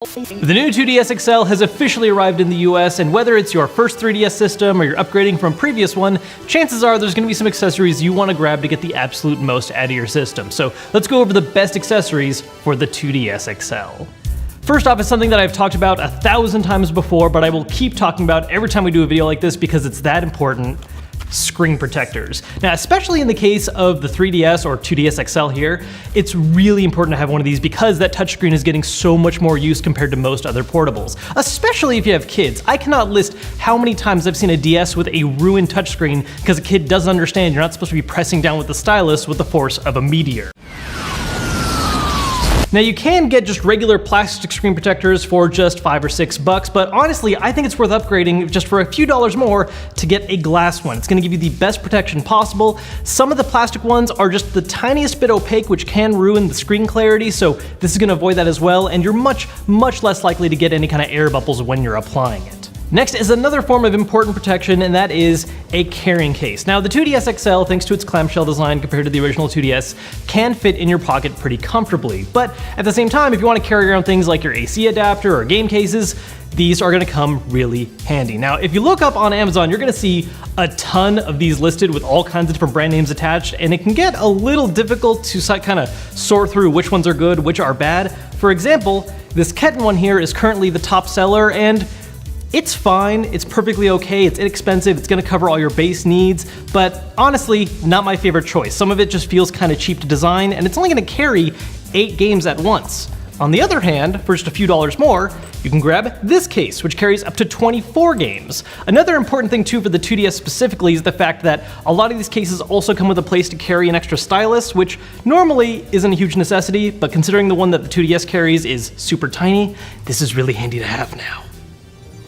The new 2DS XL has officially arrived in the US, and whether it's your first 3DS system or you're upgrading from a previous one, chances are there's going to be some accessories you want to grab to get the absolute most out of your system. So let's go over the best accessories for the 2DS XL. First off is something that I've talked about 1,000 times before, but I will keep talking about every time we do a video like this because it's that important. Screen protectors. Now, especially in the case of the 3DS or 2DS XL here, it's really important to have one of these because that touchscreen is getting so much more use compared to most other portables, especially if you have kids. I cannot list how many times I've seen a DS with a ruined touchscreen because a kid doesn't understand you're not supposed to be pressing down with the stylus with the force of a meteor. Now you can get just regular plastic screen protectors for just $5 or $6, but honestly, I think it's worth upgrading just for a few dollars more to get a glass one. It's gonna give you the best protection possible. Some of the plastic ones are just the tiniest bit opaque, which can ruin the screen clarity, so this is gonna avoid that as well, and you're much less likely to get any kind of air bubbles when you're applying it. Next is another form of important protection, and that is a carrying case. Now, the 2DS XL, thanks to its clamshell design compared to the original 2DS, can fit in your pocket pretty comfortably. But at the same time, if you want to carry around things like your AC adapter or game cases, these are going to come really handy. Now, if you look up on Amazon, you're going to see a ton of these listed with all kinds of different brand names attached, and it can get a little difficult to kind of sort through which ones are good, which are bad. For example, this Keton one here is currently the top seller, and it's fine, it's perfectly okay, it's inexpensive, it's gonna cover all your base needs, but honestly, not my favorite choice. Some of it just feels kind of cheap to design, and it's only gonna carry 8 games at once. On the other hand, for just a few dollars more, you can grab this case, which carries up to 24 games. Another important thing too for the 2DS specifically is the fact that a lot of these cases also come with a place to carry an extra stylus, which normally isn't a huge necessity, but considering the one that the 2DS carries is super tiny, this is really handy to have now.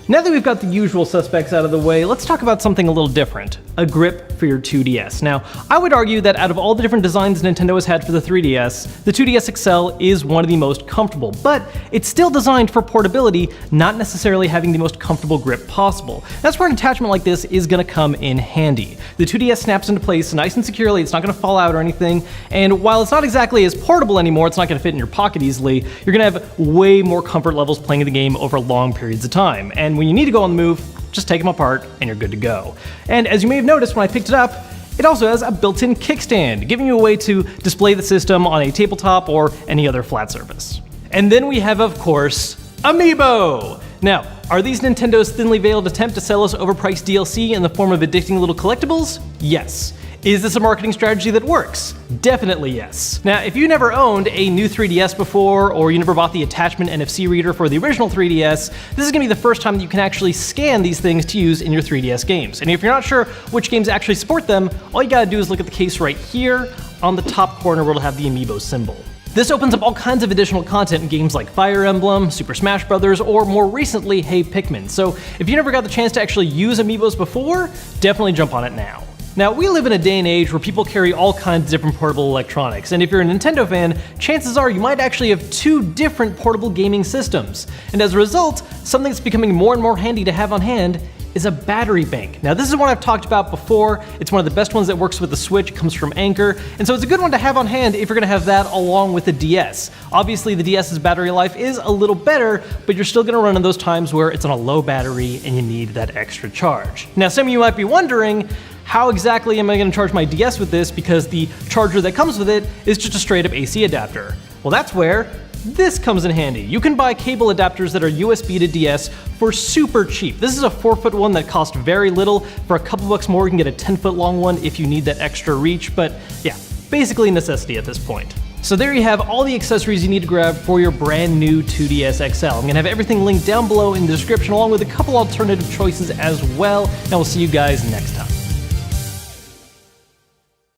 Now that we've got the usual suspects out of the way, let's talk about something a little different, a grip for your 2DS. Now, I would argue that out of all the different designs Nintendo has had for the 3DS, the 2DS XL is one of the most comfortable, but it's still designed for portability, not necessarily having the most comfortable grip possible. That's where an attachment like this is gonna come in handy. The 2DS snaps into place nice and securely, it's not gonna fall out or anything, and while it's not exactly as portable anymore, it's not gonna fit in your pocket easily, you're gonna have way more comfort levels playing the game over long periods of time. And when you need to go on the move, just take them apart and you're good to go. And as you may have noticed when I picked it up, it also has a built-in kickstand, giving you a way to display the system on a tabletop or any other flat surface. And then we have, of course, Amiibo! Now, are these Nintendo's thinly veiled attempt to sell us overpriced DLC in the form of addicting little collectibles? Yes. Is this a marketing strategy that works? Definitely yes. Now, if you never owned a new 3DS before, or you never bought the attachment NFC reader for the original 3DS, this is gonna be the first time that you can actually scan these things to use in your 3DS games. And if you're not sure which games actually support them, all you gotta do is look at the case right here on the top corner where it'll have the Amiibo symbol. This opens up all kinds of additional content in games like Fire Emblem, Super Smash Bros., or more recently, Hey Pikmin. So if you never got the chance to actually use Amiibos before, definitely jump on it now. Now, we live in a day and age where people carry all kinds of different portable electronics, and if you're a Nintendo fan, chances are you might actually have 2 different portable gaming systems. And as a result, something that's becoming more and more handy to have on hand is a battery bank. Now, this is one I've talked about before. It's one of the best ones that works with the Switch. It comes from Anker, and so it's a good one to have on hand if you're gonna have that along with the DS. Obviously, the DS's battery life is a little better, but you're still gonna run into those times where it's on a low battery and you need that extra charge. Now, some of you might be wondering, how exactly am I going to charge my DS with this because the charger that comes with it is just a straight up AC adapter? Well, that's where this comes in handy. You can buy cable adapters that are USB to DS for super cheap. This is a 4-foot one that costs very little. For a couple bucks more, you can get a 10-foot long one if you need that extra reach, but yeah, basically a necessity at this point. So there you have all the accessories you need to grab for your brand new 2DS XL. I'm gonna have everything linked down below in the description along with a couple alternative choices as well, and we'll see you guys next time.